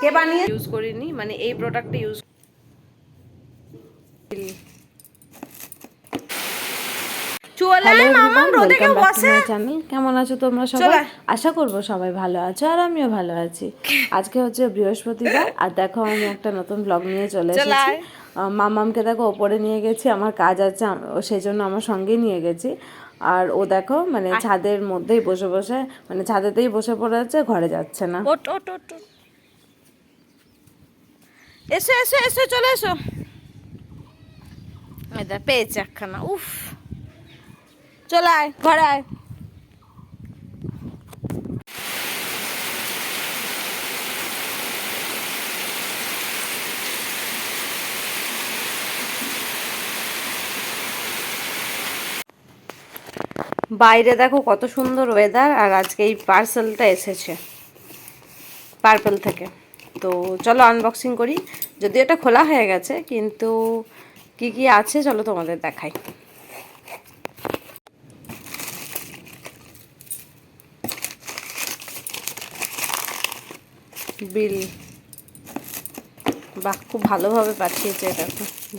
কে বানিয়ে ইউজ করিনি, মানে এই প্রোডাক্টটা use. Hello everyone, welcome back to my channel. কেমন আছো তোমরা সবাই? আশা করবো সবাই ভালো আছো, আর আমিও ভালো আছি। আজকে হচ্ছে বৃহস্পতিবার, আর দেখো আমি একটা নতুন ব্লগ নিয়ে চলে এসেছি। মামামকে দেখো ওপরে নিয়ে গেছি, আমার কাজ আছে সেই জন্য আমার সঙ্গেই নিয়ে গেছি। আর ও দেখো মানে ছাদের মধ্যেই বসে বসে, মানে ছাদেতেই বসে পড়ে আছে, ঘরে যাচ্ছে না। এসো এসো এসো, চলে এসো। এটা পেয়েছে একখানা, উফ। চলে আয়, ঘরে আয়। বাইরে দেখো কত সুন্দর ওয়েদার, আর আজকে এই পার্সেলটা এসেছে পার্পল থেকে। তো চলো আনবক্সিং করি। যদিও এটা খোলা হয়ে গেছে, কিন্তু কি কি আছে চলো তোমাদের দেখাই। বিল, বাহ, খুব ভালোভাবে পাঠিয়েছে এটা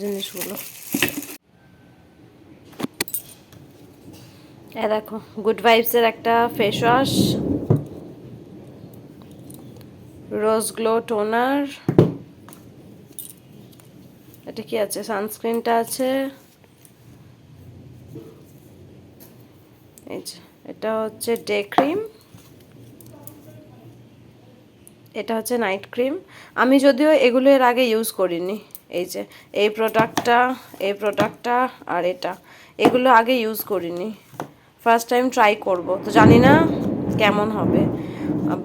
জিনিসগুলো। এ দেখো গুড ভাইবসের একটা ফেস ওয়াশ, রোজ গ্লো টোনার, এটা কি আছে, সানস্ক্রিনটা আছে, এই যে এটা হচ্ছে ডে ক্রিম, এটা হচ্ছে নাইট ক্রিম। আমি যদিও এগুলো এর আগে ইউজ করিনি। এই যে এই প্রোডাক্টটা আর এগুলো আগে ইউজ করিনি, ফার্স্ট টাইম ট্রাই করব। তো জানি না কেমন হবে,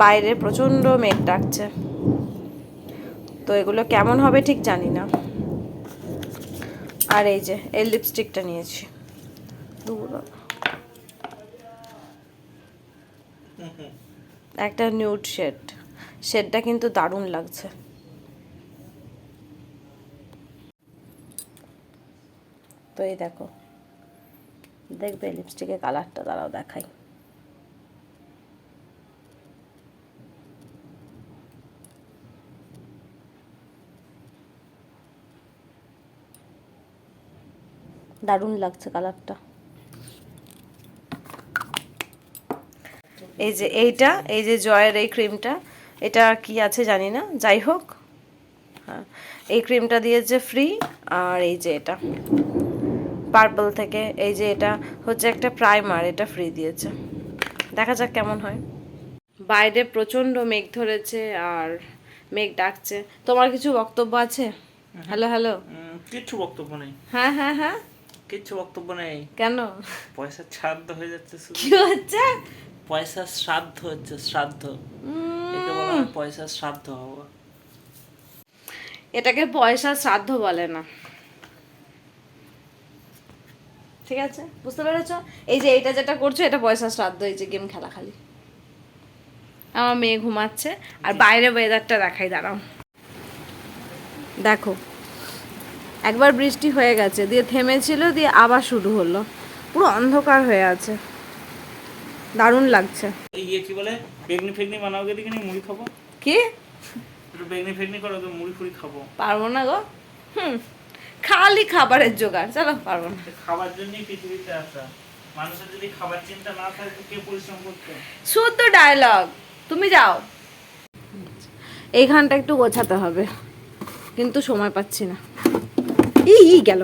বাইরে প্রচণ্ড মেঘ ডাকছে, তো এগুলো কেমন হবে ঠিক জানি না। আর এই যে এই লিপস্টিকটা নিয়েছি, একটা নিউড শেডটা কিন্তু দারুণ লাগছে। তো এই দেখো, দেখবে লিপস্টিকের কালারটা, দাঁড়াও দেখাই। দারুণ লাগছে কালারটা। এই যে এই যে জয়ের এই ক্রিমটা, এটা কি আছে জানি না, যাই হোক। হ্যাঁ, এই ক্রিমটা দিয়েছে ফ্রি। আর এই যে এটা পার্পল থেকে, এই যে এটা হচ্ছে একটা প্রাইমার, এটা ফ্রি দিয়েছে। দেখা যাক কেমন হয়। বাইরে প্রচণ্ড মেঘ ধরেছে আর মেঘ ডাকছে। তোমার কিছু বক্তব্য আছে? Hello hello. কিচ্ছু বক্তব্য নেই। হ্যাঁ হ্যাঁ হ্যাঁ, কিচ্ছু বক্তব্য নেই। কেন? পয়সার শ্রাদ্ধ হয়ে যাচ্ছে শুধু। কি হচ্ছে? পয়সার শ্রাদ্ধ হচ্ছে, শ্রাদ্ধ। একে বলা হয় পয়সার শ্রাদ্ধ হওয়া। এটাকে পয়সার শ্রাদ্ধ বলে না, ঠিক আছে? বুঝতে পেরেছো? এই যে এটা যেটা করছো, এটা পয়সার শ্রাদ্ধ। এই যে গেম খেলা খালি। আমার মেয়ে ঘুমাচ্ছে, আর বাইরে ওয়েদারটা দেখাই, দাঁড়াও। দেখো, একবার বৃষ্টি হয়ে গেছে, দিয়ে থেমেছিল, দিয়ে আবার শুরু হলো, পুরো অন্ধকার হয়ে আছে, দারুণ লাগছে। ইয়ে কি বলে, বেগনি ফেগনি বানাও গে, দেখি মুড়ি খাবো। কি একটু বেগনি ফেগনি করো, মুড়ি ফুড়ি খাবো। পারবো না গো, খালি খাবারের জোগাড়, চলো পারবো না। খাবার জন্যই পৃথিবীতে আসা। মানুষের যদি খাবার চিন্তা না থাকে, কে পরিশ্রম করতো? শুদ্ধ ডায়লগ। তুমি যাও, এইখানটা একটু গোছাতে হবে, কিন্তু সময় পাচ্ছি না। ই গেল।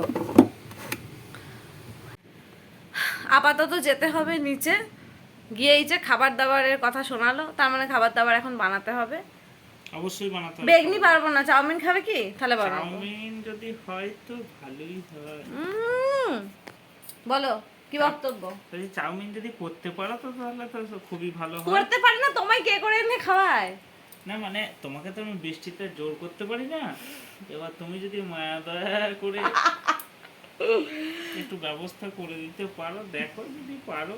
আপাতত যেতে হবে নিচে, গিয়ে এই যে খাবার দাবারের কথা শোনালো, তার মানে খাবার দাবার এখন বানাতে হবে। অবশ্যই বানাতে হবে। বেগনি পারবো না, চাউমিন খাবে কি? তাহলে বানাবো। চাউমিন যদি হয় তো ভালোই হয়। বলো কি বক্তব্য? যদি চাউমিন যদি করতে পারো তো তাহলে তো খুবই ভালো হয়। করতে পারি না, তোমায় কে করে এনে খাওয়ায়? না মানে তোমাকে তো আমি বৃষ্টিতে জোর করতে পারি না। এবার তুমি যদি মায়া দয়া করে একটু ব্যবস্থা করে দিতে পারো, দেখো যদি পারো।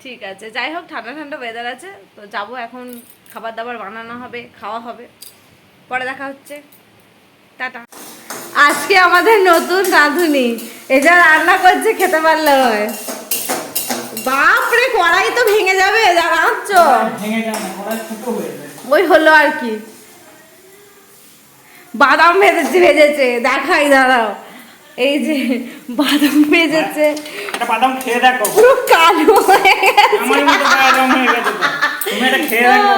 ঠিক আছে, যাই হোক, ঠান্ডা ঠান্ডা ওয়েদার আছে, তো যাবো এখন, খাবার দাবার বানানো হবে, খাওয়া হবে, পরে দেখা হচ্ছে, টাটা। আজকে আমাদের নতুন রাঁধুনি, এটা রান্না করছে, খেতে পারলে হয়। বাপরে, কড়াই তো ভেঙে যাবে যা রাঁধছো। ভেঙে যাবে না, কড়াই ফুটো হয়ে যায়। ওই হলো আর কি, বাদাম ভেজেছে দেখাই দাঁড়াও, এই যে বাদাম ভেজেছে, একটা বাদাম খেয়ে দেখো, পুরো কালো হয়ে গেছে। আমার মতো বাদাম হয়ে গেছে তো। তুমি এটা খেয়ে দেখো,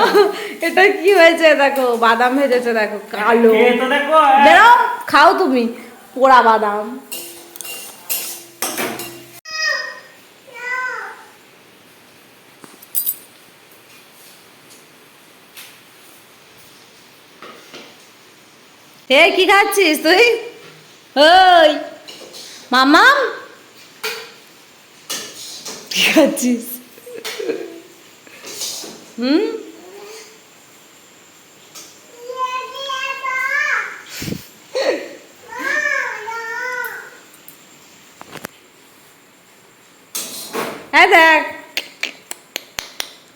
এটা কি হয়েছে দেখো, বাদাম ভেজেছে দেখো কালো। খেয়ে তো দেখো। বেরো খাও তুমি পোড়া বাদাম। হে কি খাচ্ছিস তুই? ওই মামাম কি খাচ্ছিস? হুম, হ্যাঁ দেখ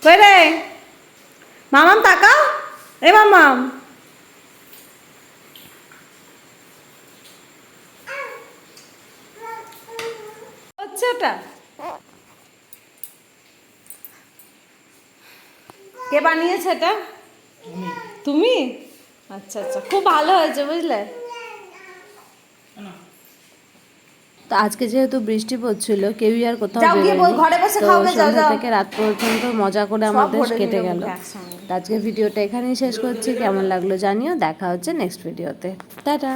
কই রে মামাম, তাকা এ মামাম। হচ্ছে ওটা কে বানিয়েছে এটা? তুমি? আচ্ছা আচ্ছা, খুব ভালো হয়েছে বুঝলে। তো আজকে যেহেতু বৃষ্টি পড়ছিল, কেউই আর কোথাও যাও গিয়ে বেরোয়নি। ঘরে বসে তো খাও গে, যাও, সন্ধ্যা যাও। থেকে রাত পর্যন্ত মজা করে সব আমাদের ভরে কেটে নিল গেল। মুখে একসঙ্গে। তো আজকে ভিডিওটা এখানেই শেষ করছি। কেমন লাগলো জানিও, দেখা হচ্ছে নেক্সট ভিডিওতে। টাটা।